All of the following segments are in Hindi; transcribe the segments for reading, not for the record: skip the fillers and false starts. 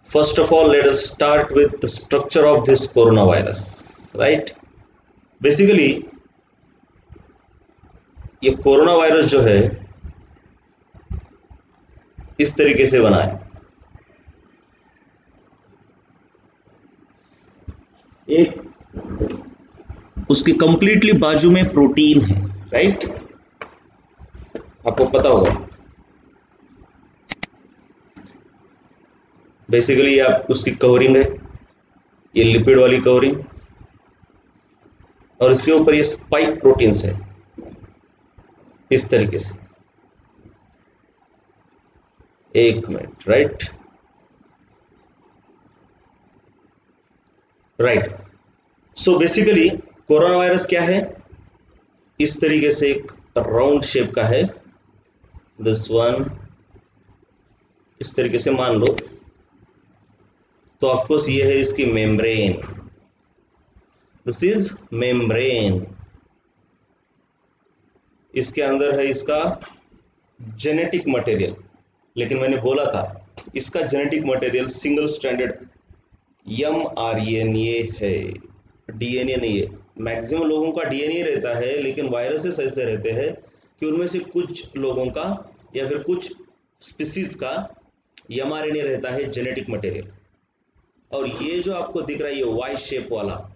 First of all, let us start with the structure of this coronavirus, right? Basically, ये कोरोना वायरस जो है इस तरीके से बना है। एक उसके कंप्लीटली बाजू में प्रोटीन है, राइट? आपको पता होगा। बेसिकली आप उसकी कवरिंग है, ये लिपिड वाली कवरिंग, और इसके ऊपर ये स्पाइक प्रोटीन्स है इस तरीके से। एक minute, right. So basically corona virus क्या है? इस तरीके से एक राउंड शेप का है, दिस वन, इस तरीके से मान लो। तो ऑफकोर्स ये है इसकी मेम्ब्रेन, दिस इज मेम्ब्रेन। इसके अंदर है इसका जेनेटिक मटेरियल, लेकिन मैंने बोला था इसका genetic material single stranded mRNA है, डीएनए नहीं है। मैक्सिमम लोगों का डीएनए रहता है, लेकिन वायरसेस ऐसे रहते हैं कि उनमें से कुछ लोगों का या फिर कुछ स्पीसीज का mRNA रहता है जेनेटिक मटेरियल। और ये जो आपको दिख रहा है ये वाई शेप वाला,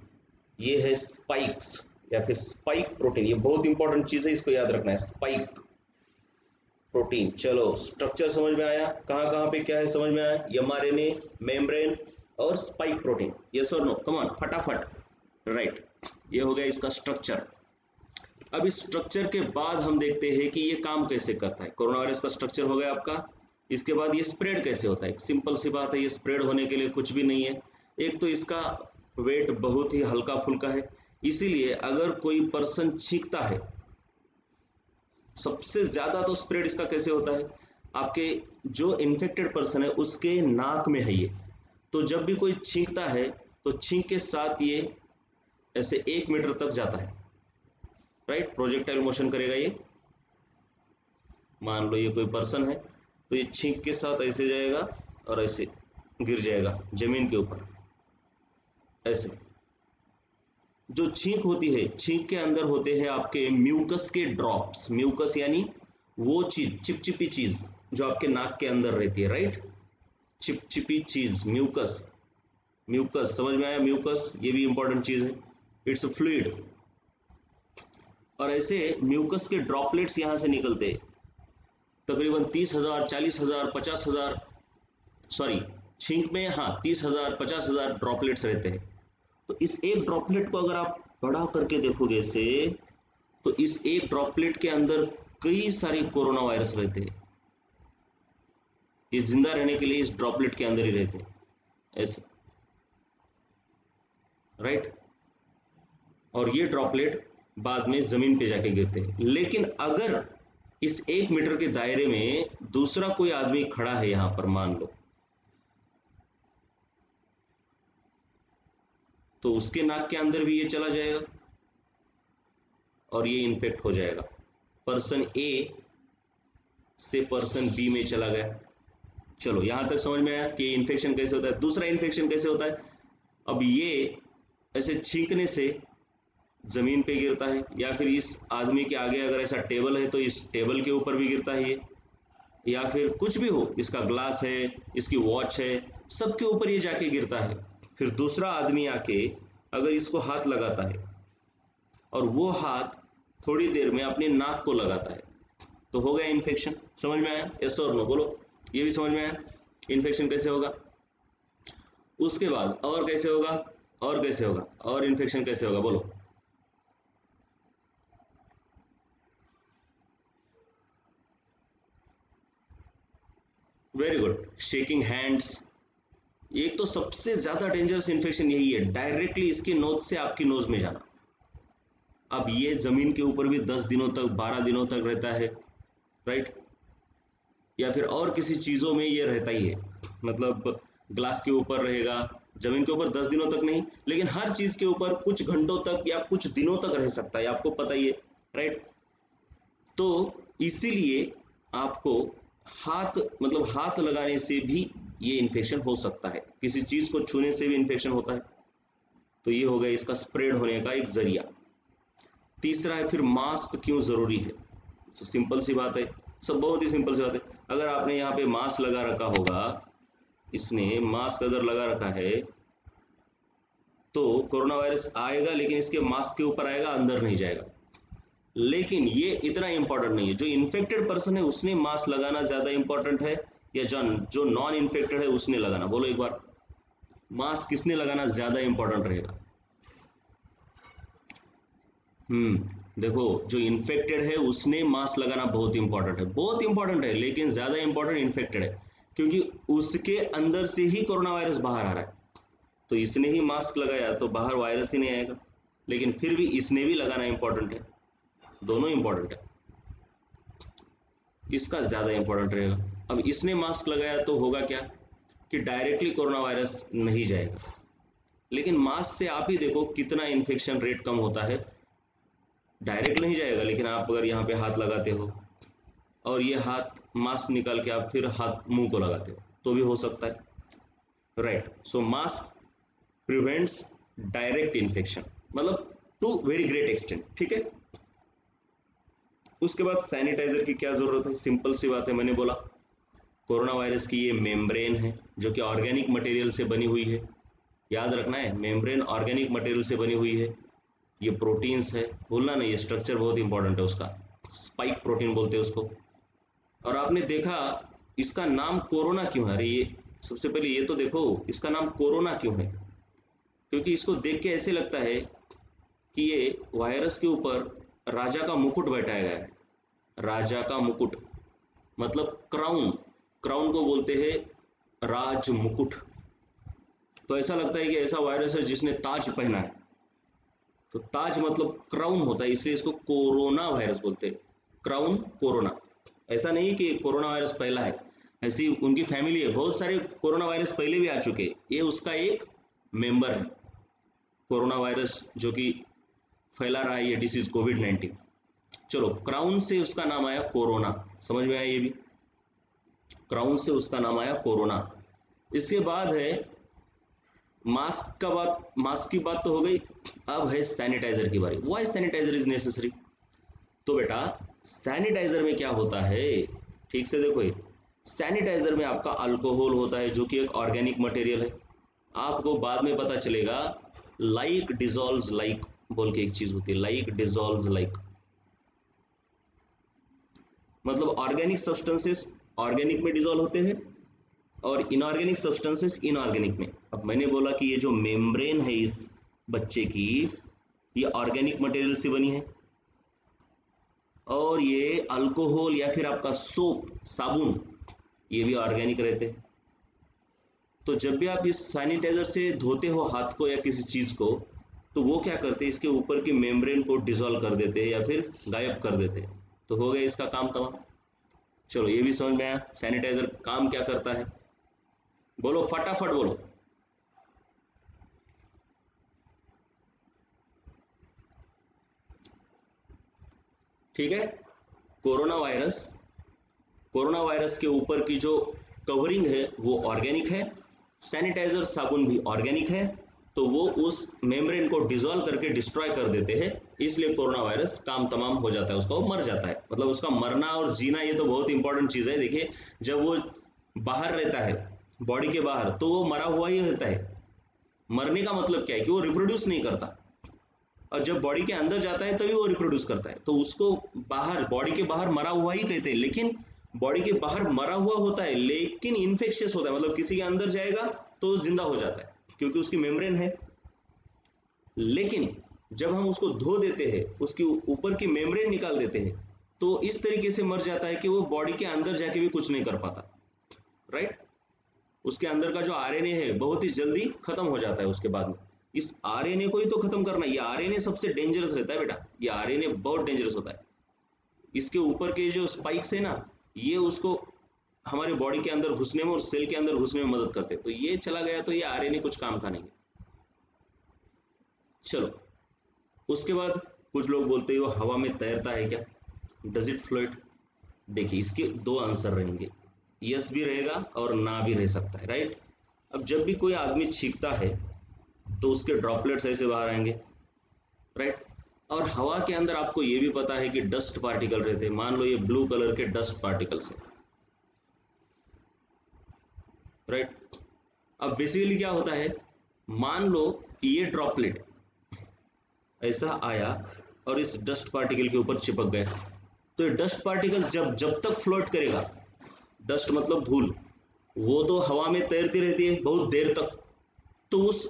ये है स्पाइक्स या फिर स्पाइक प्रोटीन। ये बहुत इंपॉर्टेंट चीज है, इसको याद रखना है, स्पाइक प्रोटीन। चलो, स्ट्रक्चर समझ में आया, कहां कहां पे क्या है समझ में आया? mRNA, मेम्ब्रेन और स्पाइक प्रोटीन। यस और नो? कम ऑन, फटाफट। राइट, ये हो गया इसका स्ट्रक्चर। अब इस स्ट्रक्चर के बाद हम देखते हैं कि ये काम कैसे करता है। कोरोना वायरस का स्ट्रक्चर हो गया आपका। इसके बाद ये स्प्रेड कैसे होता है? सिंपल सी बात है, ये स्प्रेड होने के लिए कुछ भी नहीं है। एक तो इसका वेट बहुत ही हल्का फुल्का है, इसीलिए अगर कोई पर्सन छींकता है, सबसे ज्यादा तो स्प्रेड इसका कैसे होता है? आपके जो इन्फेक्टेड पर्सन है उसके नाक में है ये। तो जब भी कोई छींकता है तो छींक के साथ ये ऐसे 1 मीटर तक जाता है, राइट? प्रोजेक्टाइल मोशन करेगा ये। मान लो ये कोई पर्सन है, तो ये छींक के साथ ऐसे जाएगा और ऐसे गिर जाएगा जमीन के ऊपर, ऐसे। जो छींक होती है, छींक के अंदर होते हैं आपके म्यूकस के ड्रॉप्स। म्यूकस यानी वो चीज, चिपचिपी चीज जो आपके नाक के अंदर रहती है, राइट? चिपचिपी चीज, म्यूकस। म्यूकस समझ में आया? म्यूकस ये भी इंपॉर्टेंट चीज है, इट्स अ फ्लूइड। और ऐसे म्यूकस के ड्रॉपलेट्स यहां से निकलते हैं, तकरीबन 30,000, 40,000, 50,000, सॉरी छींक में, हाँ 30,000, 50,000 ड्रॉपलेट्स रहते हैं। तो इस एक ड्रॉपलेट को अगर आप बड़ा करके देखोगे से, तो इस एक ड्रॉपलेट के अंदर कई सारे कोरोना वायरस रहते हैं। ये जिंदा रहने के लिए इस ड्रॉपलेट के अंदर ही रहते हैं, ऐसे, राइट? और ये ड्रॉपलेट बाद में जमीन पे जाके गिरते हैं। लेकिन अगर इस 1 मीटर के दायरे में दूसरा कोई आदमी खड़ा है यहां पर, मान लो, तो उसके नाक के अंदर भी ये चला जाएगा और ये इन्फेक्ट हो जाएगा। पर्सन ए से पर्सन बी में चला गया। चलो, यहां तक समझ में आया कि इन्फेक्शन कैसे होता है। दूसरा इन्फेक्शन कैसे होता है? अब ये ऐसे छींकने से जमीन पे गिरता है, या फिर इस आदमी के आगे अगर ऐसा टेबल है तो इस टेबल के ऊपर भी गिरता है ये, या फिर कुछ भी हो, इसका ग्लास है, इसकी वॉच है, सबके ऊपर ये जाके गिरता है। फिर दूसरा आदमी आके अगर इसको हाथ लगाता है और वो हाथ थोड़ी देर में अपने नाक को लगाता है, तो हो गया इन्फेक्शन। समझ में आया? यस और नो? बोलो, ये भी समझ में आया इन्फेक्शन कैसे होगा। उसके बाद और कैसे होगा, और कैसे होगा, और इन्फेक्शन कैसे होगा, बोलो। Very good, shaking hands. एक तो सबसे ज्यादा डेंजरस इन्फेक्शन यही है, डायरेक्टली इसकी नोज से आपकी नोज में जाना। अब ये जमीन के ऊपर भी 10 दिनों तक, 12 दिनों तक रहता है, राइट? या फिर और किसी चीजों में ये रहता ही है, मतलब ग्लास के ऊपर रहेगा, जमीन के ऊपर 10 दिनों तक नहीं, लेकिन हर चीज के ऊपर कुछ घंटों तक या कुछ दिनों तक रह सकता है, आपको पता ही है, राइट? तो इसीलिए आपको हाथ, मतलब हाथ लगाने से भी ये इन्फेक्शन हो सकता है, किसी चीज को छूने से भी इन्फेक्शन होता है। तो ये हो गया इसका स्प्रेड होने का एक जरिया। तीसरा है फिर मास्क क्यों जरूरी है। तो सिंपल सी बात है, सब बहुत ही सिंपल सी बात है। अगर आपने यहाँ पे मास्क लगा रखा होगा, इसने मास्क अगर लगा रखा है तो कोरोना वायरस आएगा, लेकिन इसके मास्क के ऊपर आएगा, अंदर नहीं जाएगा। लेकिन ये इतना इंपॉर्टेंट नहीं है। जो इन्फेक्टेड पर्सन है उसने मास्क लगाना ज्यादा इंपॉर्टेंट है, या जो नॉन इन्फेक्टेड है उसने लगाना। बोलो एक बार, मास्क किसने लगाना ज्यादा इंपॉर्टेंट रहेगा। देखो, जो इन्फेक्टेड है उसने मास्क लगाना बहुत इंपॉर्टेंट है, बहुत इंपॉर्टेंट है, लेकिन ज्यादा इंपॉर्टेंट इन्फेक्टेड है, क्योंकि उसके अंदर से ही कोरोना वायरस बाहर आ रहा है। तो इसने ही मास्क लगाया तो बाहर वायरस ही नहीं आएगा, लेकिन फिर भी इसने भी लगाना इंपॉर्टेंट है, दोनों इंपॉर्टेंट है, इसका ज्यादा इंपॉर्टेंट रहेगा। अब इसने मास्क लगाया तो होगा क्या कि डायरेक्टली कोरोना वायरस नहीं जाएगा, लेकिन मास्क से आप ही देखो कितना इन्फेक्शन रेट कम होता है। डायरेक्ट नहीं जाएगा, लेकिन आप अगर यहाँ पे हाथ लगाते हो और ये हाथ मास्क निकाल के आप फिर हाथ मुंह को लगाते हो तो भी हो सकता है, राइट। सो मास्क प्रिवेंट्स डायरेक्ट इन्फेक्शन, मतलब टू वेरी ग्रेट एक्सटेंट, ठीक है। उसके बाद सैनिटाइजर की क्या जरूरत है, सिंपल सी बात है, मैंने बोला कोरोना वायरस की ये मेम्ब्रेन है जो कि ऑर्गेनिक मटेरियल से बनी हुई है। याद रखना है, मेम्ब्रेन ऑर्गेनिक मटेरियल से बनी हुई है। ये प्रोटीन्स है, भूलना नहीं, ये स्ट्रक्चर बहुत इंपॉर्टेंट है उसका, स्पाइक प्रोटीन बोलते हैं उसको। और आपने देखा इसका नाम कोरोना क्यों है। अरे ये सबसे पहले ये तो देखो इसका नाम कोरोना क्यों है, क्योंकि इसको देख के ऐसे लगता है कि ये वायरस के ऊपर राजा का मुकुट बैठाया गया है। राजा का मुकुट मतलब क्राउन, क्राउन को बोलते हैं राज मुकुट। तो ऐसा लगता है कि ऐसा वायरस है जिसने ताज पहना है, तो ताज मतलब क्राउन होता है, इसलिए इसको कोरोना वायरस बोलते हैं। क्राउन कोरोना, ऐसा नहीं कि कोरोना वायरस पहला है, ऐसी उनकी फैमिली है, बहुत सारे कोरोना वायरस पहले भी आ चुके हैं, ये उसका एक मेंबर है। कोरोना वायरस जो कि फैला रहा है ये डिसीज कोविड-19। चलो, क्राउन से उसका नाम आया कोरोना, समझ में आया, ये भी क्राउन से उसका नाम आया कोरोना। इसके बाद है मास्क का बात, मास्क की बात तो हो गई, अब है सैनिटाइजर की बारी। Why sanitizer is necessary. तो बेटा सैनिटाइजर में क्या होता है, ठीक से देखो, ये सैनिटाइजर में आपका अल्कोहल होता है जो कि एक ऑर्गेनिक मटेरियल है। आपको बाद में पता चलेगा लाइक डिजॉल्व्स लाइक बोल के एक चीज होती है, लाइक डिजॉल्व्स लाइक, मतलब ऑर्गेनिक सब्सटेंसेस ऑर्गेनिक में डिजॉल्व होते हैं और इनऑर्गेनिक सब्सटेंसेस इनऑर्गेनिक में। अब मैंने बोला कि ये जो मेम्ब्रेन है इस बच्चे की, ये ऑर्गेनिक मटेरियल से बनी है, और ये अल्कोहल या फिर आपका सोप साबुन ये भी ऑर्गेनिक रहते हैं। तो जब भी आप इस सैनिटाइजर से धोते हो हाथ को या किसी चीज को, तो वो क्या करते हैं, इसके ऊपर की मेम्ब्रेन को डिसॉल्व कर देते हैं या फिर गायब कर देते हैं, तो हो गया इसका काम तमाम। चलो ये भी समझ में आया सैनिटाइजर काम क्या करता है, बोलो फटाफट बोलो। ठीक है, कोरोना वायरस के ऊपर की जो कवरिंग है वो ऑर्गेनिक है, सैनिटाइजर साबुन भी ऑर्गेनिक है, तो वो उस मेम्ब्रेन को डिसॉल्व करके डिस्ट्रॉय कर देते हैं, इसलिए कोरोना वायरस काम तमाम हो जाता है, उसका वो मर जाता है। मतलब उसका मरना और जीना ये तो बहुत इंपॉर्टेंट चीज है। देखिए जब वो बाहर रहता है बॉडी के बाहर तो वो मरा हुआ ही रहता है। मरने का मतलब क्या है कि वो रिप्रोड्यूस नहीं करता, और जब बॉडी के अंदर जाता है तभी वो रिप्रोड्यूस करता है, तो उसको बाहर बॉडी के बाहर मरा हुआ ही कहते हैं। लेकिन बॉडी के बाहर मरा हुआ होता है लेकिन इन्फेक्शियस होता है, मतलब किसी के अंदर जाएगा तो जिंदा हो जाता है क्योंकि उसकी मेम्ब्रेन है। लेकिन जब हम उसको धो देते हैं, उसकी ऊपर की मेम्ब्रेन निकाल देते हैं, तो इस तरीके से मर जाता है कि वो बॉडी के अंदर जाके भी कुछ नहीं कर पाता, राइट। उसके अंदर का जो आरएनए है बहुत ही जल्दी खत्म हो जाता है उसके बाद में। इस आरएनए को ही तो खत्म करना है, ये आरएनए सबसे डेंजरस रहता है बेटा, ये आरएनए बहुत डेंजरस होता है। इसके ऊपर के जो स्पाइक्स है ना, ये उसको हमारे बॉडी के अंदर घुसने में और सेल के अंदर घुसने में मदद करते हैं, तो ये चला गया तो ये आरएनए कुछ काम का नहीं है। चलो उसके बाद कुछ लोग बोलते हैं वो हवा में तैरता है क्या, डज इट फ्लोट। देखिए इसके दो आंसर रहेंगे, यस भी रहेगा और ना भी रह सकता है, राइट। अब जब भी कोई आदमी छींकता है तो उसके ड्रॉपलेट्स ऐसे बाहर आएंगे, राइट। और हवा के अंदर आपको ये भी पता है कि डस्ट पार्टिकल रहते हैं। मान लो ये ब्लू कलर के डस्ट पार्टिकल्स है, राइट। अब बेसिकली क्या होता है, मान लो ये ड्रॉपलेट ऐसा आया और इस डस्ट पार्टिकल के ऊपर चिपक गया, तो ये डस्ट पार्टिकल जब जब तक फ्लोट करेगा, डस्ट मतलब धूल, वो तो हवा में तैरती रहती है बहुत देर तक, तो उस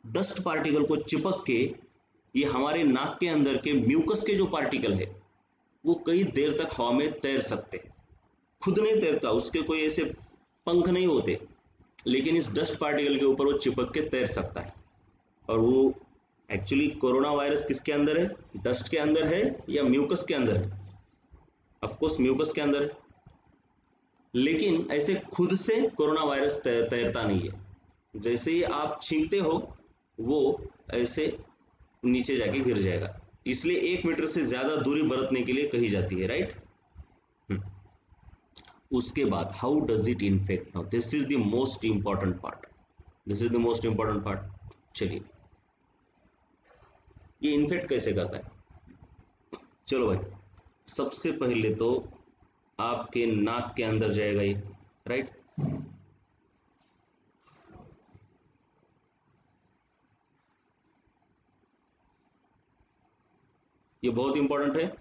डस्ट पार्टिकल को चिपक के ये हमारे नाक के अंदर के म्यूकस के जो पार्टिकल है वो कई देर तक हवा में तैर सकते हैं। खुद नहीं तैरता, उसके कोई ऐसे पंख नहीं होते, लेकिन इस डस्ट पार्टिकल के ऊपर वो चिपक के तैर सकता है। और वो एक्चुअली कोरोना वायरस किसके अंदर है, डस्ट के अंदर है या म्यूकस के अंदर है? ऑफ कोर्स म्यूकस के अंदर है, लेकिन ऐसे खुद से कोरोना वायरस तैरता नहीं है। जैसे ही आप छींकते हो वो ऐसे नीचे जाके गिर जाएगा, इसलिए 1 मीटर से ज्यादा दूरी बरतने के लिए कही जाती है, राइट। उसके बाद how does it infect, now this is the most important part, this is the most important part. चलिए, ये इन्फेक्ट कैसे करता है? चलो भाई, सबसे पहले तो आपके नाक के अंदर जाएगा ये, राइट। ये बहुत इंपॉर्टेंट है।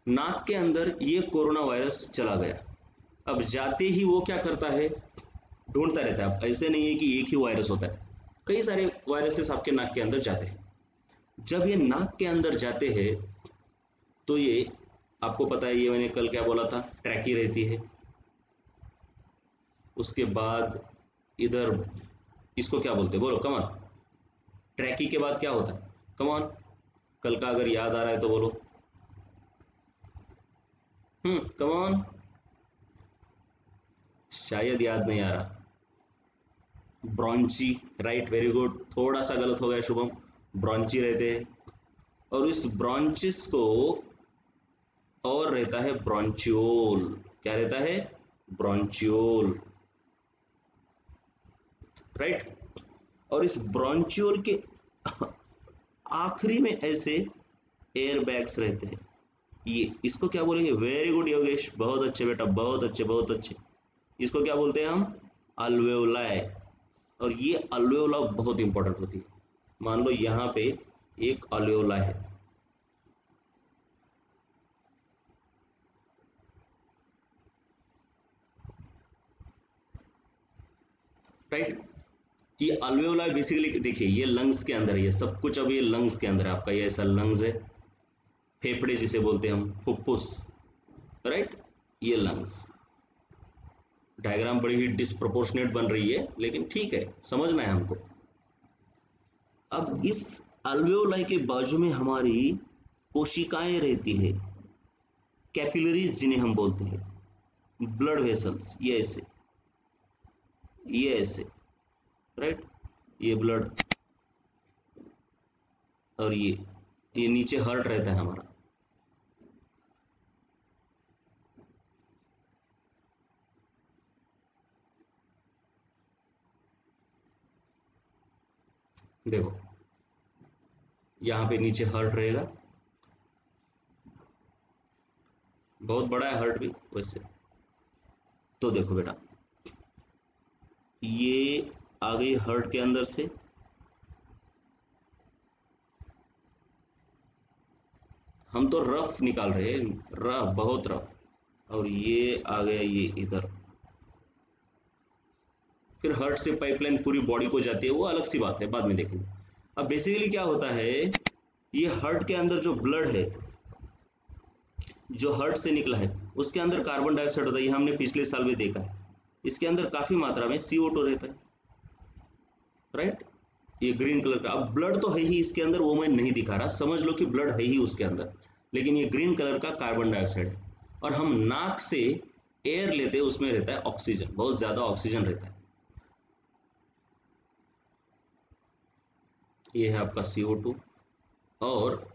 नाक के अंदर ये कोरोना वायरस चला गया, अब जाते ही वो क्या करता है, ढूंढता रहता है। अब ऐसे नहीं है कि एक ही वायरस होता है, कई सारे वायरसेस आपके नाक के अंदर जाते हैं। जब ये नाक के अंदर जाते हैं तो ये, आपको पता है ये मैंने कल क्या बोला था, ट्रैकी रहती है। उसके बाद इधर इसको क्या बोलते हैं, बोलो कमान। ट्रैकी के बाद क्या होता है, कमान, कल का अगर याद आ रहा है तो बोलो। कमान, शायद याद नहीं आ रहा। ब्रॉन्ची, राइट, वेरी गुड, थोड़ा सा गलत हो गया शुभम, ब्रॉन्ची रहते हैं। और इस ब्रॉन्चिस को और रहता है ब्रॉन्चियोल, क्या रहता है, ब्रॉन्चियोल, राइट। और इस ब्रॉन्चियोल के आखिरी में ऐसे एयर बैग्स रहते हैं, ये इसको क्या बोलेंगे, वेरी गुड योगेश, बहुत अच्छे बेटा, बहुत अच्छे बहुत अच्छे। इसको क्या बोलते हैं हम, अल्वेओलाई। और ये अल्वेओला बहुत इंपॉर्टेंट होती है। मान लो यहाँ पे एक अल्वेओला है, राइट। ये अल्वेओला बेसिकली देखिए, ये लंग्स के अंदर है, ये सब कुछ अब ये लंग्स के अंदर है आपका, ये ऐसा लंग्स है, फेफड़े जिसे बोलते हैं हम, फुफ्फुस, राइट। ये लंग्स, डायग्राम बड़ी ही डिस्प्रोपोर्शनेट बन रही है, लेकिन ठीक है, समझना है हमको। अब इस अल्वेओलाई के बाजू में हमारी कोशिकाएं रहती है, कैपिलरीज जिन्हें हम बोलते हैं, ब्लड वेसल्स, ये ऐसे, राइट, ये ब्लड, और ये नीचे हार्ट रहता है हमारा। देखो, यहाँ पे नीचे हार्ट रहेगा, बहुत बड़ा है हार्ट भी वैसे। तो देखो बेटा, ये आ गई हार्ट के अंदर से, हम तो रफ निकाल रहे हैं, रफ, बहुत रफ। और ये आ गया ये इधर, फिर हार्ट से पाइपलाइन पूरी बॉडी को जाती है, वो अलग सी बात है, बाद में देखेंगे। अब बेसिकली क्या होता है, ये हार्ट के अंदर जो ब्लड है, जो हार्ट से निकला है, उसके अंदर कार्बन डाइऑक्साइड होता है, ये हमने पिछले साल भी देखा है। इसके अंदर काफी मात्रा में CO2 रहता है, राइट। ये ग्रीन कलर का, अब ब्लड तो है ही इसके अंदर, वो मैं नहीं दिखा रहा, समझ लो कि ब्लड है ही उसके अंदर, लेकिन ये ग्रीन कलर का कार्बन डाइऑक्साइड है। और हम नाक से एयर लेते हैं, उसमें रहता है ऑक्सीजन, बहुत ज्यादा ऑक्सीजन रहता है। ये है आपका CO2। और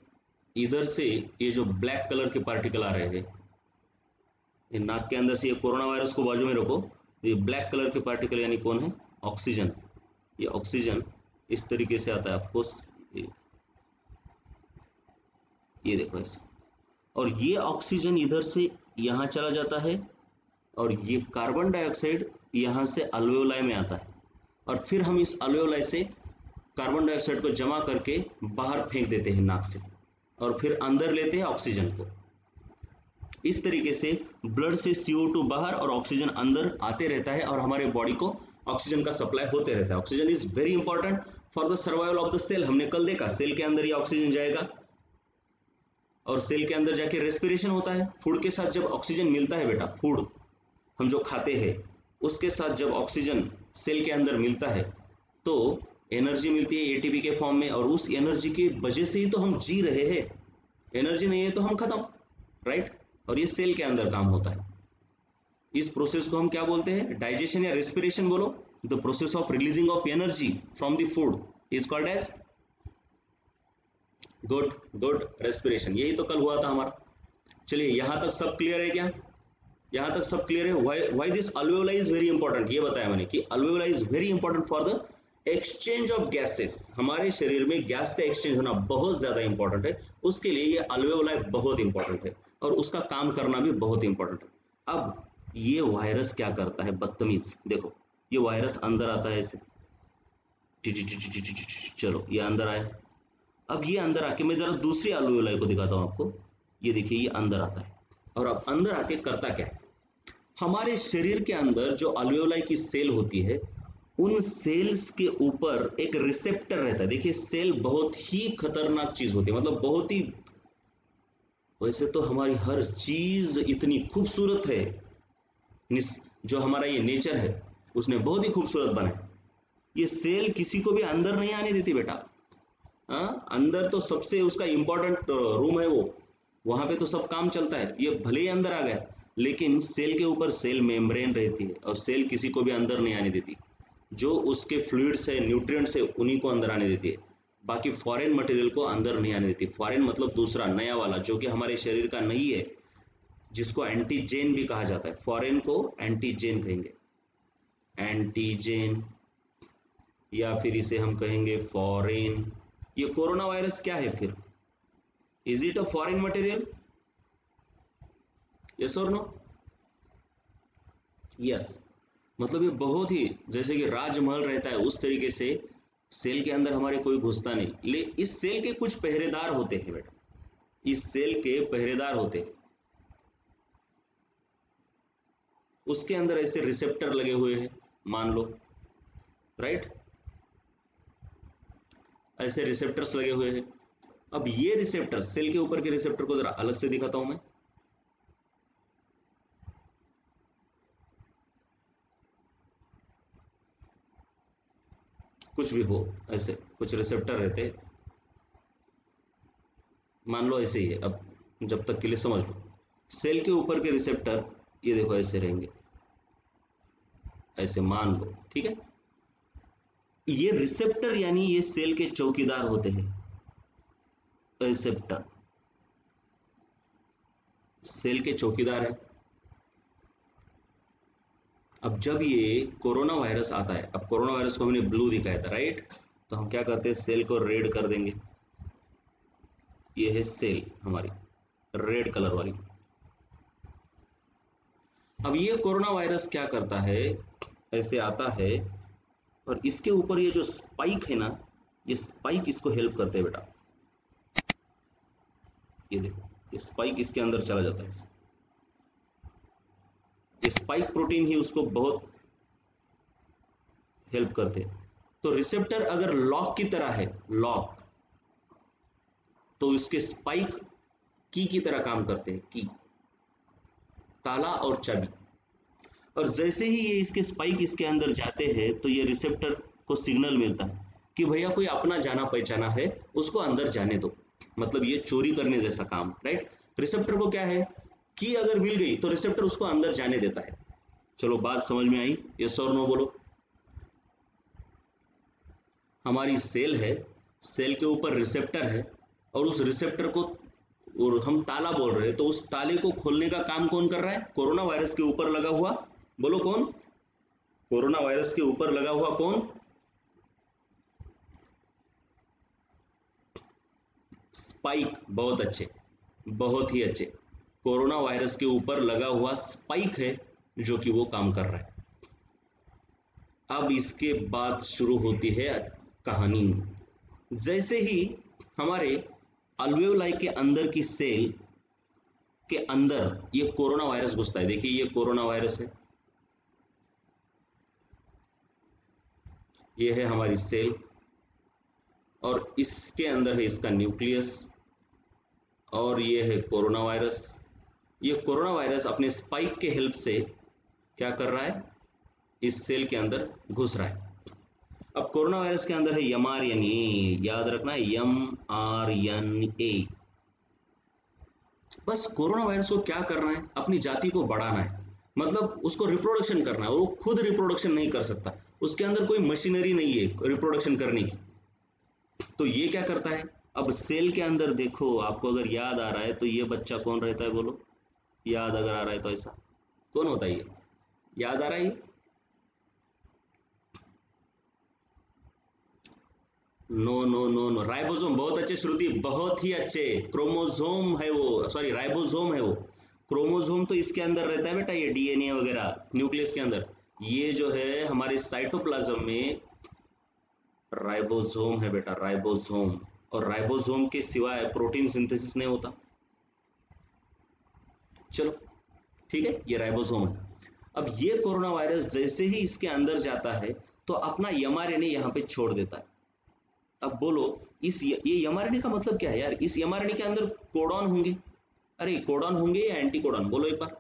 इधर से ये जो ब्लैक कलर के पार्टिकल आ रहे हैं, ये नाक के अंदर से ये कोरोना वायरस को बाजू में रखो, ये ब्लैक कलर के पार्टिकल यानी कौन है? ऑक्सीजन। ये ऑक्सीजन इस तरीके से आता है आपको, ये देखो ऐसे, और ये ऑक्सीजन इधर से यहाँ चला जाता है और ये कार्बन डाइऑक्साइड यहाँ से अल्वेओलाई में आता है और फिर हम इस अल्वेओलाई से कार्बन डाइऑक्साइड को जमा करके बाहर फेंक देते हैं नाक से और फिर अंदर लेते हैं ऑक्सीजन को। इस तरीके से ब्लड से CO2 बाहर और ऑक्सीजन अंदर आते रहता है और हमारे बॉडी को ऑक्सीजन का सप्लाई होते रहता है। Oxygen is very important for the survival of the cell. हमने कल देखा सेल के अंदर ये ऑक्सीजन जाएगा और सेल के अंदर जाके रेस्पिरेशन होता है। फूड के साथ जब ऑक्सीजन मिलता है बेटा, फूड हम जो खाते हैं उसके साथ जब ऑक्सीजन सेल के अंदर मिलता है तो एनर्जी मिलती है ATP के फॉर्म में और उस एनर्जी की वजह से ही तो हम जी रहे हैं। एनर्जी नहीं है तो हम खत्म, राइट? और ये सेल के अंदर काम होता है। इस प्रोसेस को हम क्या बोलते हैं? डाइजेशन या रेस्पिरेशन बोलो। The process of releasing of energy from the food is called as good respiration. यही तो कल हुआ था हमारा। चलिए यहां तक सब क्लियर है क्या? यहां तक सब क्लियर है? Why this alveoli is very important, ये बताया मैंने कि alveoli is very important for the exchange of gases. हमारे शरीर में गैस का एक्सचेंज होना बहुत ज्यादा इंपॉर्टेंट है, उसके लिए ये अल्वेओलाई बहुत इंपॉर्टेंट है और उसका काम करना भी बहुत इंपॉर्टेंट है। अब ये वायरस क्या करता है? बदतमीज, देखो ये वायरस अंदर आता है ऐसे, चलो ये अंदर आया। अब ये अंदर आके मैं जरा दूसरी अल्वेओलाई को दिखाता हूं आपको। ये देखिए ये अंदर आता है और अब अंदर आके करता क्या है? हमारे शरीर के अंदर जो अल्वेओलाई की सेल होती है उन सेल्स के ऊपर एक रिसेप्टर रहता है। देखिए सेल बहुत ही खतरनाक चीज होती है, मतलब बहुत ही, वैसे तो हमारी हर चीज इतनी खूबसूरत है, जो हमारा ये नेचर है उसने बहुत ही खूबसूरत बनाया। ये सेल किसी को भी अंदर नहीं आने देती बेटा। अंदर तो सबसे उसका इंपॉर्टेंट रूम है वो, वहां पे तो सब काम चलता है। ये भले ही अंदर आ गया लेकिन सेल के ऊपर सेल मेम्ब्रेन रहती है और सेल किसी को भी अंदर नहीं आने देती। जो उसके फ्लूइड्स है, न्यूट्रिएंट्स है, उन्हीं को अंदर आने देती है, बाकी फॉरेन मटेरियल को अंदर नहीं आने देती। फॉरेन मतलब दूसरा नया वाला जो कि हमारे शरीर का नहीं है, जिसको एंटीजेन भी कहा जाता है। फॉरेन को एंटीजेन कहेंगे, एंटीजेन, या फिर इसे हम कहेंगे फॉरेन। ये कोरोना वायरस क्या है फिर? Is it a foreign material? Yes और नो? यस। मतलब ये बहुत ही जैसे कि राजमहल रहता है उस तरीके से सेल के अंदर हमारे कोई घुसता नहीं। ले इस सेल के कुछ पहरेदार होते हैं बेटा, इस सेल के पहरेदार होते हैं। उसके अंदर ऐसे रिसेप्टर लगे हुए हैं मान लो, राइट? ऐसे रिसेप्टर्स लगे हुए हैं। अब ये रिसेप्टर, सेल के ऊपर के रिसेप्टर को जरा अलग से दिखाता हूं मैं। कुछ भी हो, ऐसे कुछ रिसेप्टर रहते हैं, मान लो ऐसे ही है। अब जब तक के लिए समझ लो, सेल के ऊपर के रिसेप्टर ये देखो ऐसे रहेंगे, ऐसे मान लो, ठीक है? ये रिसेप्टर यानी ये सेल के चौकीदार होते हैं। रिसेप्टर सेल के चौकीदार है। अब जब ये कोरोना वायरस आता है, अब कोरोना वायरस को हमने ब्लू दिखाया था, राइट? तो हम क्या करते हैं? सेल को रेड कर देंगे। ये है सेल हमारी रेड कलर वाली। अब ये कोरोना वायरस क्या करता है? ऐसे आता है और इसके ऊपर ये जो स्पाइक है ना, ये स्पाइक इसको हेल्प करते हैं बेटा। ये देखो ये स्पाइक इसके अंदर चला जाता है। ये स्पाइक प्रोटीन ही उसको बहुत हेल्प करते हैं। तो रिसेप्टर अगर लॉक की तरह है, लॉक, तो इसके स्पाइक की तरह काम करते हैं, की, ताला और चाबी। और जैसे ही ये इसके स्पाइक इसके अंदर जाते हैं तो ये रिसेप्टर को सिग्नल मिलता है कि भैया कोई अपना जाना पहचाना है, उसको अंदर जाने दो। मतलब ये चोरी करने जैसा काम, राइट? रिसेप्टर को क्या है, की अगर मिल गई तो रिसेप्टर उसको अंदर जाने देता है। चलो बात समझ में आई? यस और नो बोलो। हमारी सेल है, सेल के ऊपर रिसेप्टर है और उस रिसेप्टर को और हम ताला बोल रहे हैं, तो उस ताले को खोलने का काम कौन कर रहा है? कोरोना वायरस के ऊपर लगा हुआ, बोलो कौन? कोरोना वायरस के ऊपर लगा हुआ कौन? स्पाइक। बहुत अच्छे, बहुत ही अच्छे। कोरोना वायरस के ऊपर लगा हुआ स्पाइक है जो कि वो काम कर रहा है। अब इसके बाद शुरू होती है कहानी। जैसे ही हमारे अल्वेओलाई के अंदर की सेल के अंदर ये कोरोना वायरस घुसता है, देखिए ये कोरोना वायरस है, ये है हमारी सेल, और इसके अंदर है इसका न्यूक्लियस, और ये है कोरोना वायरस। ये कोरोना वायरस अपने स्पाइक के हेल्प से क्या कर रहा है? इस सेल के अंदर घुस रहा है। अब कोरोना वायरस के अंदर है mRNA, याद रखना है mRNA। बस कोरोना वायरस को क्या करना है? अपनी जाति को बढ़ाना है, मतलब उसको रिप्रोडक्शन करना है। वो खुद रिप्रोडक्शन नहीं कर सकता, उसके अंदर कोई मशीनरी नहीं है रिप्रोडक्शन करने की। तो ये क्या करता है? अब सेल के अंदर देखो, आपको अगर याद आ रहा है तो ये बच्चा कौन रहता है? बोलो, याद अगर आ रहा है तो ऐसा कौन होता है? ये याद आ रहा है? ये no no no no, ribosome. बहुत अच्छे श्रुति, बहुत ही अच्छे। क्रोमोसोम है वो, सॉरी राइबोसोम है वो। क्रोमोसोम तो इसके अंदर रहता है बेटा, ये डीएनए वगैरह न्यूक्लियस के अंदर। ये जो है हमारे साइटोप्लाज्म में राइबोसोम है बेटा, राइबोसोम। और राइबोसोम के सिवाय प्रोटीन सिंथेसिस नहीं होता। चलो ठीक है, ये राइबोसोम है। अब ये कोरोना वायरस जैसे ही इसके अंदर जाता है तो अपना mRNA यहाँ पे छोड़ देता है। अब बोलो, ये mRNA का मतलब क्या है यार? इस mRNA के अंदर कोडॉन होंगे। अरे कोडॉन होंगे या एंटी कोडॉन? बोलो एक बार।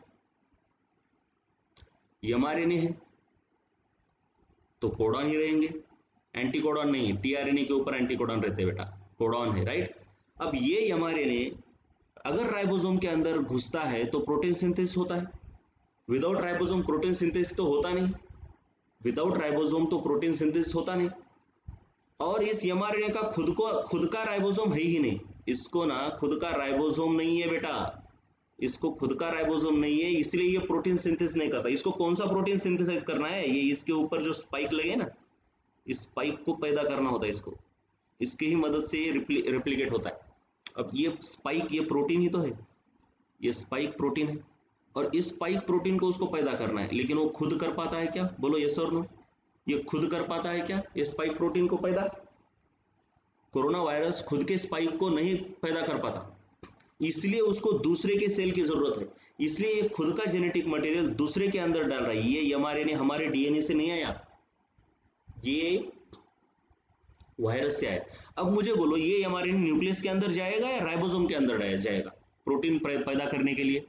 mRNA है तो कोडॉन ही रहेंगे, एंटी कोडॉन नहीं। टीआरएनए के ऊपर एंटी कोडॉन रहते हैं बेटा, कोडॉन है, राइट। अब ये mRNA अगर राइबोसोम के अंदर घुसता है तो प्रोटीन सिंथेसिस होता है। विदाउट राइबोसोम प्रोटीन सिंथेसिस तो होता नहीं, विदाउट राइबोसोम तो प्रोटीन सिंथेसिस होता नहीं। और इस mRNA का खुद का राइबोसोम है ही नहीं। इसको ना खुद का राइबोसोम नहीं है बेटा, इसको खुद का राइबोसोम नहीं है, इसलिए ये प्रोटीन सिंथेसिस नहीं करता। इसको कौन सा प्रोटीन सिंथेसाइज करना है? ये इसके ऊपर जो स्पाइक लगे ना, इस स्पाइक को पैदा करना होता है इसको, इसकी ही मदद से ये रेप्लिकेट होता है। अब ये स्पाइक, ये प्रोटीन ही तो है, ये स्पाइक प्रोटीन है, और इस स्पाइक प्रोटीन को उसको पैदा करना है। लेकिन वो खुद कर पाता है क्या? बोलो यस और नो। ये खुद कर पाता है क्या ये स्पाइक प्रोटीन को पैदा? कोरोना वायरस खुद के स्पाइक को नहीं पैदा कर पाता, इसलिए उसको दूसरे के सेल की जरूरत है। इसलिए ये खुद का जेनेटिक मटेरियल दूसरे के अंदर डाल रहा है। ये mRNA हमारे डीएनए से नहीं आया, ये वायरस से आया। अब मुझे बोलो, ये mRNA न्यूक्लियस के अंदर जाएगा या राइबोसोम के अंदर जाएगा प्रोटीन पैदा करने के लिए?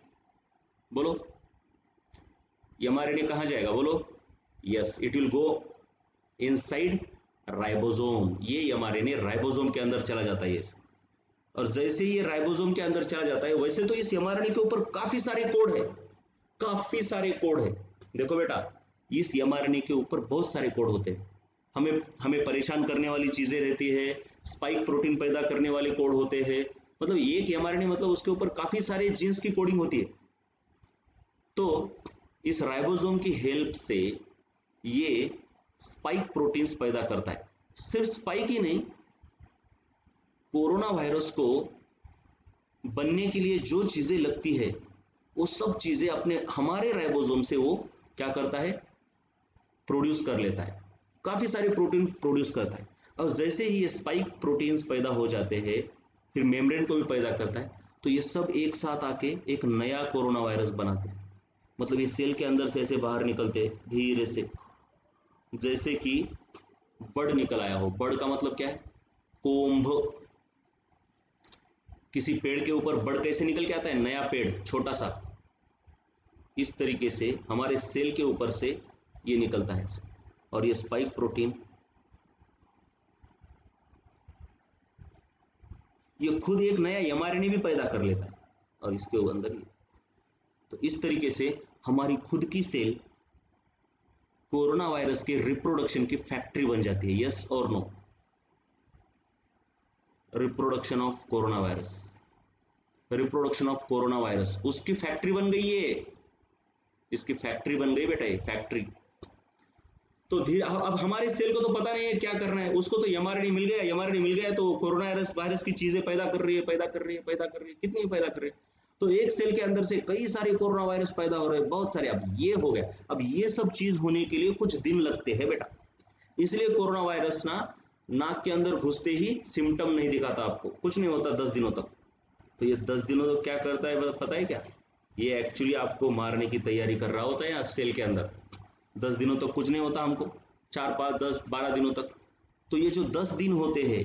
बोलो mRNA कहां जाएगा? बोलो yes, it will go inside ribosome. ये mRNA राइबोसोम के अंदर चला जाता है। और जैसे ही ये राइबोसोम के अंदर चला जाता है, वैसे तो इस mRNA के ऊपर काफी सारे कोड है, काफी सारे कोड है। देखो बेटा, इस mRNA के ऊपर बहुत सारे कोड होते हैं। हमें परेशान करने वाली चीजें रहती है, स्पाइक प्रोटीन पैदा करने वाले कोड होते हैं। मतलब एक mRNA, मतलब उसके ऊपर काफी सारे जीन्स की कोडिंग होती है। तो इस राइबोसोम की हेल्प से ये स्पाइक प्रोटीन्स पैदा करता है। सिर्फ स्पाइक ही नहीं, कोरोना वायरस को बनने के लिए जो चीजें लगती है वो सब चीजें अपने हमारे राइबोसोम से वो क्या करता है? प्रोड्यूस कर लेता है, काफी सारे प्रोटीन प्रोड्यूस करता है। और जैसे ही ये स्पाइक प्रोटीन्स पैदा हो जाते हैं, फिर मेम्ब्रेन को भी पैदा करता है, तो ये सब एक साथ आके एक नया कोरोना वायरस बनाते हैं। मतलब ये सेल के अंदर से ऐसे बाहर निकलते हैं धीरे से, जैसे कि बर्ड निकल आया हो। बर्ड का मतलब क्या है? कोम्भ। किसी पेड़ के ऊपर बर्ड कैसे निकल के आता है? नया पेड़, छोटा सा। इस तरीके से हमारे सेल के ऊपर से ये निकलता है। और ये स्पाइक प्रोटीन ये खुद एक नया mRNA भी पैदा कर लेता है, और इसके अंदर ही। तो इस तरीके से हमारी खुद की सेल कोरोना वायरस के रिप्रोडक्शन की फैक्ट्री बन जाती है। यस और no? Reproduction of corona virus. Reproduction of corona virus, उसकी फैक्ट्री बन गई है, इसकी फैक्ट्री बन गई बेटा, ये फैक्ट्री। तो धीरे अब हमारे सेल को तो पता नहीं है क्या करना है, उसको तो एमआरएनए मिल गया, एमआरएनए मिल गया तो कोरोना वायरस की चीजें पैदा कर रही है, पैदा कर रही है, पैदा कर रही है, कितनी पैदा कर रही है। तो एक सेल के अंदर से कई सारे कोरोना वायरस पैदा हो रहे हैं, बहुत सारे। अब ये हो गया, अब ये सब चीज होने के लिए कुछ दिन लगते हैं बेटा, इसलिए कोरोना वायरस ना नाक के अंदर घुसते ही सिम्टम नहीं दिखाता, आपको कुछ नहीं होता 10 दिनों तक। तो ये 10 दिनों तक क्या करता है पता है क्या, ये एक्चुअली आपको मारने की तैयारी कर रहा होता है आप सेल के अंदर। 10 दिनों तक कुछ नहीं होता हमको, 4, 5, 10, 12 दिनों तक। तो ये जो 10 दिन होते हैं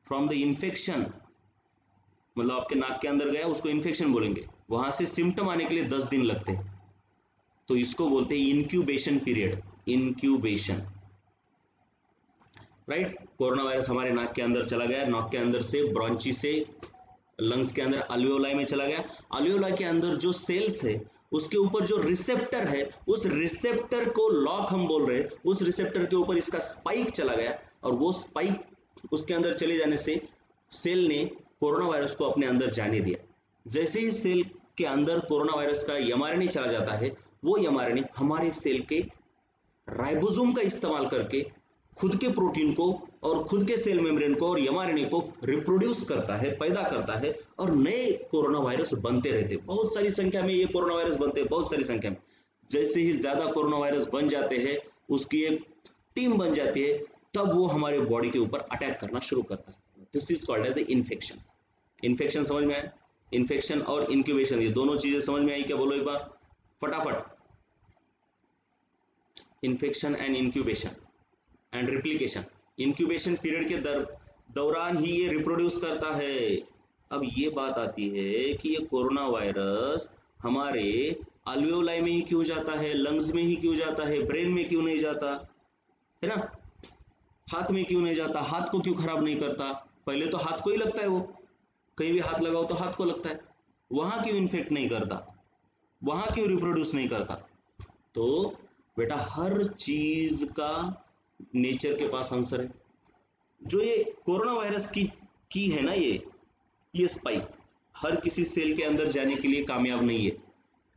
फ्रॉम द इन्फेक्शन, मतलब आपके नाक के अंदर गया उसको इन्फेक्शन बोलेंगे, वहां से सिम्टम आने के लिए 10 दिन लगते हैं। तो इसको बोलते हैं incubation period, incubation, right. Corona virus हमारे नाक के अंदर चला गया, नाक के अंदर से ब्रोंची से लंग्स के अंदर अल्वेओलाई में चला गया। अल्वेओलाई के अंदर जो सेल्स है उसके ऊपर जो रिसेप्टर है, उस रिसेप्टर को लॉक हम बोल रहे हैं, उस रिसेप्टर के ऊपर इसका स्पाइक चला गया, और वो स्पाइक उसके अंदर चले जाने से सेल ने कोरोना वायरस को अपने अंदर जाने दिया। जैसे ही सेल के अंदर कोरोना वायरस का एमआरएनए चला जाता है, वो एमआरएनए हमारे सेल के राइबोसोम का इस्तेमाल करके खुद के प्रोटीन को और खुद के सेल मेम्ब्रेन को और एमआरएनए को रिप्रोड्यूस करता है, पैदा करता है, और नए कोरोना वायरस बनते रहते हैं। बहुत सारी संख्या में ये कोरोना वायरस बनते हैं, बहुत सारी संख्या में। जैसे ही ज्यादा कोरोना वायरस बन जाते हैं, उसकी एक टीम बन जाती है, तब वो हमारे बॉडी के ऊपर अटैक करना शुरू करता है। This is called as the infection. Infection समझ में आया? इन्फेक्शन और इंक्यूबेशन, ये दोनों चीजें समझ में आई क्या? बोलो एक बार फटाफट। Infection and incubation and replication. Incubation period के दौरान ही ये रिप्रोड्यूस करता है। अब ये बात आती है कि ये कोरोना वायरस हमारे अल्वेओलाई में ही क्यों जाता है, लंग्स में ही क्यों जाता है, ब्रेन में क्यों नहीं जाता है ना, हाथ में क्यों नहीं जाता, हाथ को क्यों खराब नहीं करता? पहले तो हाथ को ही लगता है, वो कहीं भी हाथ लगाओ तो हाथ को लगता है, वहां क्यों इन्फेक्ट नहीं करता, वहां क्यों रिप्रोड्यूस नहीं करता? तो बेटा हर चीज का नेचर के पास आंसर है। जो ये कोरोना वायरस की है ना, ये स्पाइक हर किसी सेल के अंदर जाने के लिए कामयाब नहीं है।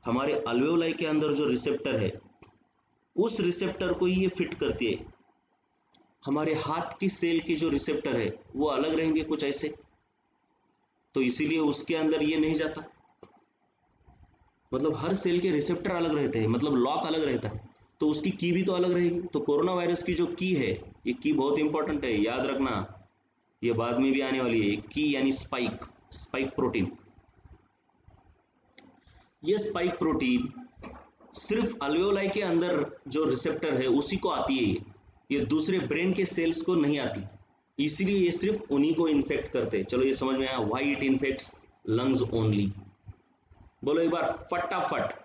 हमारे अल्वेओलाई के अंदर जो रिसेप्टर है, उस रिसेप्टर को ही ये फिट करती है। हमारे हाथ की सेल के जो रिसेप्टर है वो अलग रहेंगे कुछ ऐसे, तो इसीलिए उसके अंदर ये नहीं जाता। मतलब हर सेल के रिसेप्टर अलग रहते हैं, मतलब लॉक अलग रहता है, तो उसकी की भी तो अलग रहेगी। तो कोरोना वायरस की जो की है, ये की बहुत इंपॉर्टेंट है, याद रखना, ये बाद में भी आने वाली है। की यानी स्पाइक, स्पाइक प्रोटीन। ये स्पाइक प्रोटीन सिर्फ अल्वेओलाई के अंदर जो रिसेप्टर है उसी को आती है, ये दूसरे ब्रेन के सेल्स को नहीं आती, इसीलिए ये सिर्फ उन्हीं को इन्फेक्ट करते हैं। चलो ये समझ में आया, why it infects lungs only. बोलो एक बार फटाफट।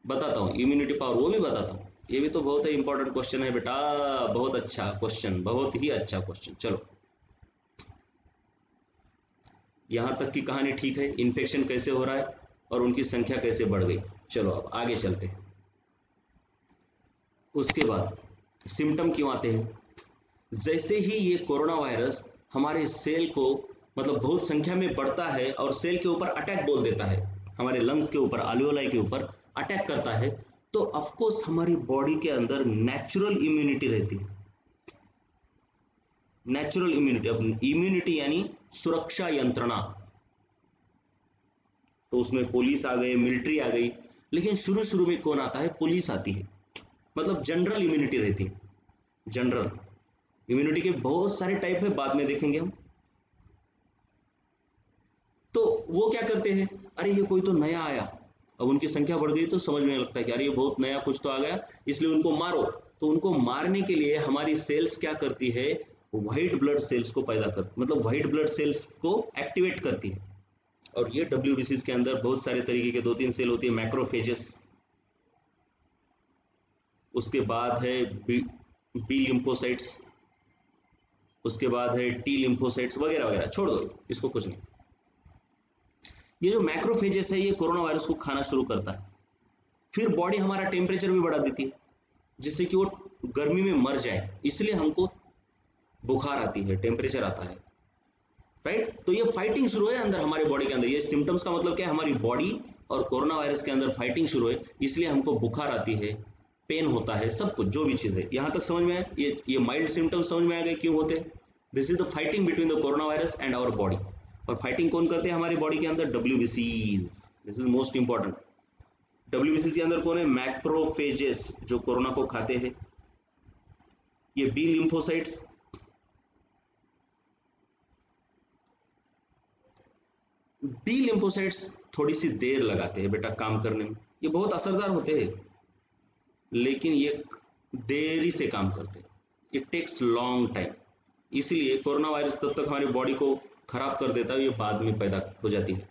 बताता हूं इम्यूनिटी पावर, वो भी बताता हूं, ये भी तो बहुत ही इंपॉर्टेंट क्वेश्चन है बेटा, बहुत अच्छा क्वेश्चन, बहुत ही अच्छा क्वेश्चन। चलो यहां तक की कहानी ठीक है, इन्फेक्शन कैसे हो रहा है और उनकी संख्या कैसे बढ़ गई। चलो अब आगे चलते हैं। उसके बाद सिम्टम क्यों आते हैं? जैसे ही ये कोरोना वायरस हमारे सेल को, मतलब बहुत संख्या में बढ़ता है और सेल के ऊपर अटैक बोल देता है, हमारे लंग्स के ऊपर, अल्वेओलाई के ऊपर अटैक करता है, तो ऑफकोर्स हमारी बॉडी के अंदर नेचुरल इम्यूनिटी रहती है। नेचुरल इम्यूनिटी, अब इम्यूनिटी यानी सुरक्षा यंत्रणा, तो उसमें पुलिस आ गए, मिलिट्री आ गई, लेकिन शुरू शुरू में कौन आता है? पुलिस आती है। मतलब जनरल इम्यूनिटी रहती है। जनरल इम्यूनिटी के बहुत सारे टाइप है, बाद में देखेंगे हम। तो वो क्या करते हैं, अरे ये कोई तो नया आया, अब उनकी संख्या बढ़ गई तो समझ में लगता है कि अरे ये बहुत नया कुछ तो आ गया, इसलिए उनको मारो। तो उनको मारने के लिए हमारी सेल्स क्या करती है? व्हाइट ब्लड सेल्स को पैदा कर, मतलब व्हाइट ब्लड सेल्स को एक्टिवेट करती है। और ये डब्ल्यूबीसीज के अंदर बहुत सारे तरीके के 2-3 सेल होती है, मैक्रोफेजेस, उसके बाद है बी लिम्फोसाइट्स, उसके बाद है टी लिम्फोसाइट्स वगैरह वगैरह, छोड़ दो इसको, कुछ नहीं। ये जो मैक्रोफेजेस है ये कोरोना वायरस को खाना शुरू करता है, फिर बॉडी हमारा टेम्परेचर भी बढ़ा देती है जिससे कि वो गर्मी में मर जाए। इसलिए हमको बुखार आती है, टेम्परेचर आता है, राइट। तो ये फाइटिंग शुरू है अंदर हमारे बॉडी के अंदर। ये सिम्टम्स का मतलब क्या है, हमारी बॉडी और कोरोना वायरस के अंदर फाइटिंग शुरू है, इसलिए हमको बुखार आती है, पेन होता है, सब कुछ जो भी चीज़ है। यहाँ तक समझ में आया? ये माइल्ड सिम्टम्स समझ में आ गए क्यों होते हैं? This is the fighting between the corona virus and our body. और फाइटिंग कौन करते हैं हमारी बॉडी के अंदर? WBCs। This is most important. WBCs के अंदर कौन है? मैक्रोफेजेस, जो कोरोना को खाते हैं। ये बी लिम्फोसाइट्स, बी लिम्फोसाइट्स थोड़ी सी देर लगाते हैं बेटा काम करने में। ये बहुत असरदार होते हैं, लेकिन ये देरी से काम करते हैं। It takes long time. इसीलिए कोरोना वायरस तब तक हमारी बॉडी को खराब कर देता है, ये बाद में पैदा हो जाती है।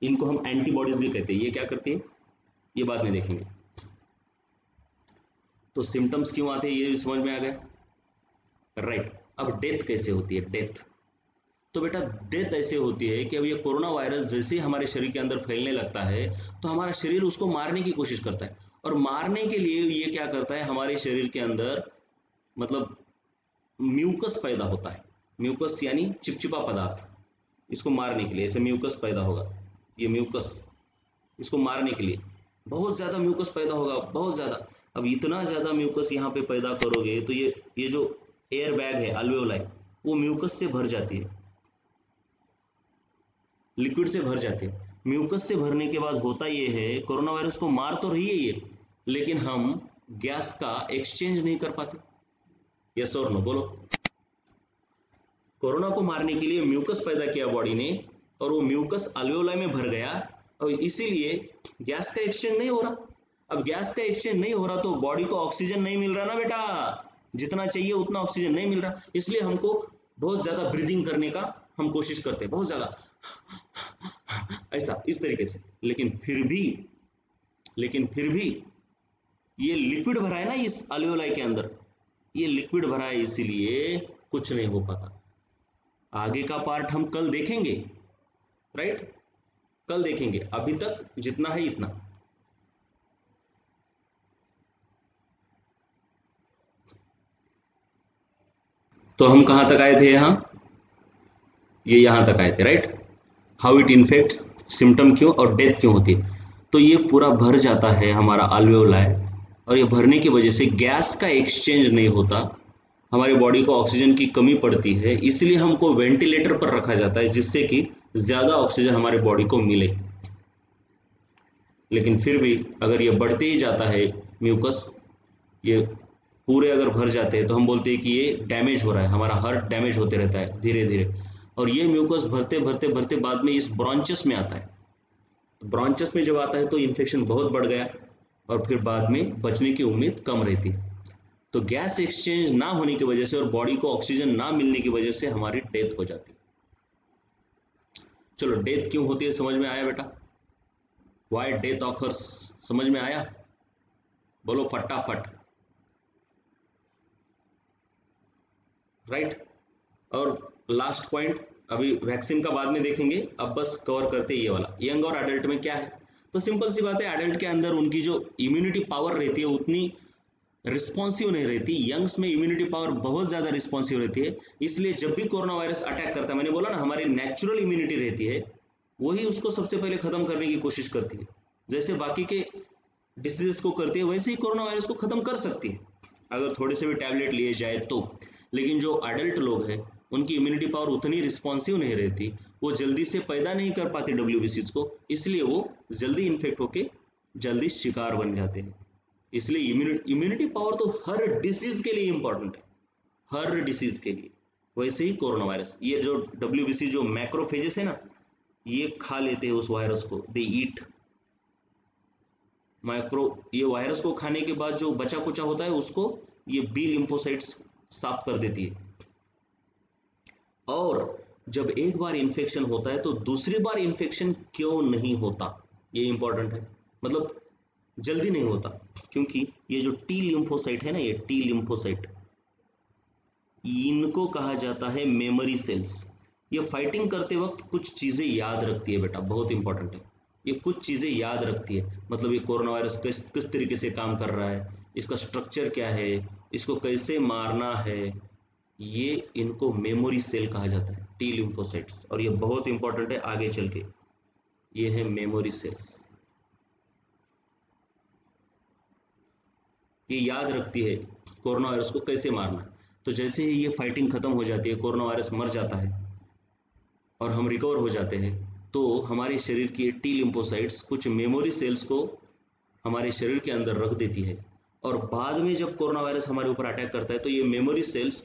इनको हम एंटीबॉडीज भी कहते हैं। ये क्या करती है ये बाद में देखेंगे। तो सिम्टम्स क्यों आते हैं ये भी समझ में आ गया, राइट। अब डेथ कैसे होती है? डेथ तो बेटा डेथ ऐसे होती है कि अब ये कोरोना वायरस जैसे ही हमारे शरीर के अंदर फैलने लगता है तो हमारा शरीर उसको मारने की कोशिश करता है। और मारने के लिए ये क्या करता है, हमारे शरीर के अंदर मतलब म्यूकस पैदा होता है। म्यूकस यानी चिपचिपा पदार्थ। इसको मारने के लिए ऐसे म्यूकस पैदा होगा। ये म्यूकस, इसको मारने के लिए बहुत ज़्यादा म्यूकस पैदा होगा, बहुत ज़्यादा। अब इतना ज़्यादा म्यूकस यहाँ पे पैदा करोगे तो ये जो एयर बैग है अल्वेओलाई, वो म्यूकस से भर जाती है, लिक्विड से भर जाते हैं। म्यूकस से भरने के बाद होता ये है, कोरोना वायरस को मार तो रही है ये, लेकिन हम गैस का एक्सचेंज नहीं कर पाते। यस और नो बोलो। कोरोना को मारने के लिए म्यूकस पैदा किया बॉडी ने, और वो म्यूकस अल्वेओलाई में भर गया, और इसीलिए गैस का एक्सचेंज नहीं हो रहा। अब गैस का एक्सचेंज नहीं हो रहा तो बॉडी को ऑक्सीजन नहीं मिल रहा ना बेटा, जितना चाहिए उतना ऑक्सीजन नहीं मिल रहा। इसलिए हमको बहुत ज्यादा ब्रीदिंग करने का हम कोशिश करते हैं, बहुत ज्यादा ऐसा इस तरीके से। लेकिन फिर भी ये लिक्विड भरा है ना इस अल्वेओलाई के अंदर, ये लिक्विड भरा है, इसीलिए कुछ नहीं हो पाता। आगे का पार्ट हम कल देखेंगे, राइट, कल देखेंगे। अभी तक जितना है इतना। तो हम कहां तक आए थे? ये यहां तक आए थे, right. How it infects, symptom क्यों और डेथ क्यों होती है। तो ये पूरा भर जाता है हमारा अल्वेओलाई, और ये भरने की वजह से गैस का एक्सचेंज नहीं होता, हमारी बॉडी को ऑक्सीजन की कमी पड़ती है, इसलिए हमको वेंटिलेटर पर रखा जाता है, जिससे कि ज़्यादा ऑक्सीजन हमारे बॉडी को मिले। लेकिन फिर भी अगर ये बढ़ते ही जाता है म्यूकस, ये पूरे अगर भर जाते हैं तो हम बोलते हैं कि ये डैमेज हो रहा है, हमारा हार्ट डैमेज होते रहता है धीरे धीरे। और ये म्यूकस भरते भरते भरते बाद में इस ब्रॉन्चस में आता है। तो ब्रॉन्चस में जब आता है तो इन्फेक्शन बहुत बढ़ गया, और फिर बाद में बचने की उम्मीद कम रहती है। तो गैस एक्सचेंज ना होने की वजह से और बॉडी को ऑक्सीजन ना मिलने की वजह से हमारी डेथ हो जाती है। चलो डेथ क्यों होती है समझ में आया बेटा? व्हाई डेथ ऑकर्स समझ में आया? बोलो फटाफट, राइट। और लास्ट पॉइंट, अभी वैक्सीन का बाद में देखेंगे, अब बस कवर करते ये वाला। यंग और अडल्ट में क्या है? तो सिंपल सी बात है, अडल्ट के अंदर उनकी जो इम्यूनिटी पावर रहती है उतनी रिस्पॉन्सिव नहीं रहती। यंग्स में इम्यूनिटी पावर बहुत ज्यादा रिस्पॉन्सिव रहती है, इसलिए जब भी कोरोना वायरस अटैक करता है, मैंने बोला ना हमारी नेचुरल इम्यूनिटी रहती है, वही उसको सबसे पहले खत्म करने की कोशिश करती है। जैसे बाकी के डिसीजेस को करती है, वैसे ही कोरोना वायरस को खत्म कर सकती है अगर थोड़े से भी टैबलेट लिए जाए तो। लेकिन जो अडल्ट लोग हैं उनकी इम्यूनिटी पावर उतनी रिस्पॉन्सिव नहीं रहती, वो जल्दी से पैदा नहीं कर पाते WBCs को, इसलिए वो जल्दी इन्फेक्ट होके जल्दी शिकार बन जाते हैं। इसलिए इम्यूनिटी पावर तो हर डिसीज के लिए इंपॉर्टेंट है, हर डिसीज के लिए। वैसे ही कोरोना वायरस, ये जो WBC जो मैक्रोफेजेस है ना, ये खा लेते हैं उस वायरस को, दे ईट माइक्रो। ये वायरस को खाने के बाद जो बचा कुचा होता है उसको ये बी लिम्फोसाइट्स साफ कर देती है। और जब एक बार इन्फेक्शन होता है तो दूसरी बार इन्फेक्शन क्यों नहीं होता, ये इंपॉर्टेंट है। मतलब जल्दी नहीं होता क्योंकि ये जो टी लिम्फोसाइट है ना, ये टी लिम्फोसाइट, इनको कहा जाता है मेमोरी सेल्स। ये फाइटिंग करते वक्त कुछ चीजें याद रखती है बेटा, बहुत इंपॉर्टेंट है। ये कुछ चीजें याद रखती है, मतलब ये कोरोना वायरस किस तरीके से काम कर रहा है, इसका स्ट्रक्चर क्या है, इसको कैसे मारना है, ये इनको मेमोरी सेल कहा जाता है, टी लिम्फोसाइट्स, और ये बहुत इंपॉर्टेंट है आगे चल के। ये है मेमोरी सेल्स, ये याद रखती है कोरोना वायरस को कैसे मारना। तो जैसे ही ये फाइटिंग खत्म हो जाती है, कोरोना वायरस मर जाता है और हम रिकवर हो जाते हैं, तो हमारे शरीर की टी लिम्फोसाइट्स कुछ मेमोरी सेल्स को हमारे शरीर के अंदर रख देती है, और बाद में जब कोरोना वायरस हमारे ऊपर अटैक करता है तो ये मेमोरी सेल्स,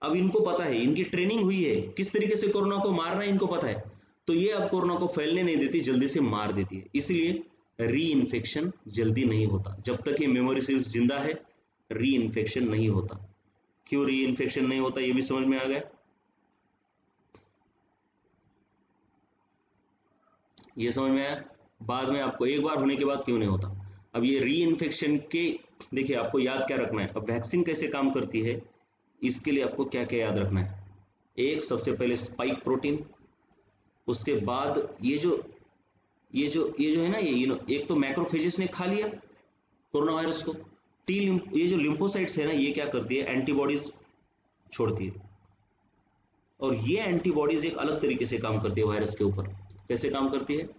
अब इनको पता है, इनकी ट्रेनिंग हुई है किस तरीके से कोरोना को मारना है, इनको पता है, तो ये अब कोरोना को फैलने नहीं देती, जल्दी से मार देती है। इसलिए री इन्फेक्शन जल्दी नहीं होता, जब तक ये मेमोरी सेल्स जिंदा है री इन्फेक्शन नहीं होता। क्यों री इन्फेक्शन नहीं होता, ये भी समझ में आ गया। ये समझ में आया। बाद में आपको एक बार होने के बाद क्यों नहीं होता। अब ये री इन्फेक्शन के, देखिए आपको याद क्या रखना है, अब वैक्सीन कैसे काम करती है इसके लिए आपको क्या क्या याद रखना है। एक, सबसे पहले स्पाइक प्रोटीन, उसके बाद ये जो है ना, ये एक तो मैक्रोफेजेस ने खा लिया कोरोना वायरस को। ये जो लिम्फोसाइट्स है ना, ये क्या करती है, एंटीबॉडीज छोड़ती है, और ये एंटीबॉडीज एक अलग तरीके से काम करती है वायरस के ऊपर। कैसे काम करती है,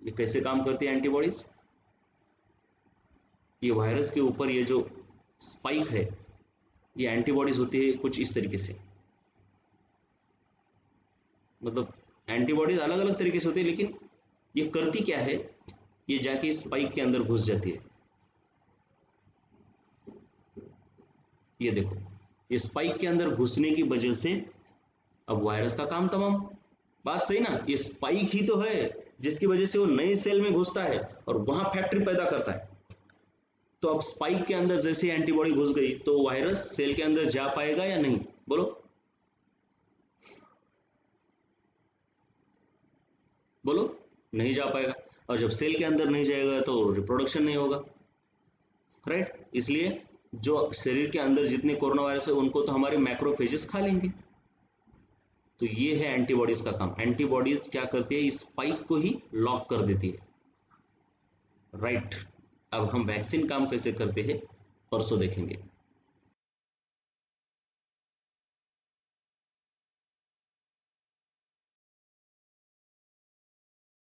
ये कैसे काम करती है एंटीबॉडीज, ये वायरस के ऊपर ये जो स्पाइक है, ये एंटीबॉडीज होती है कुछ इस तरीके से, मतलब एंटीबॉडीज अलग अलग तरीके से होती है, लेकिन ये करती क्या है, ये जाके स्पाइक के अंदर घुस जाती है। ये देखो, ये स्पाइक के अंदर घुसने की वजह से अब वायरस का काम तमाम। बात सही ना, ये स्पाइक ही तो है जिसकी वजह से वो नए सेल में घुसता है और वहां फैक्ट्री पैदा करता है। तो अब स्पाइक के अंदर जैसे एंटीबॉडी घुस गई तो वायरस सेल के अंदर जा पाएगा या नहीं, बोलो बोलो, नहीं जा पाएगा। और जब सेल के अंदर नहीं जाएगा तो रिप्रोडक्शन नहीं होगा, राइट। इसलिए जो शरीर के अंदर जितने कोरोना वायरस है उनको तो हमारे मैक्रोफेजेस खा लेंगे। तो ये है एंटीबॉडीज का काम। एंटीबॉडीज क्या करती है, इस स्पाइक को ही लॉक कर देती है, राइट। अब हम वैक्सीन काम कैसे करते हैं परसों देखेंगे।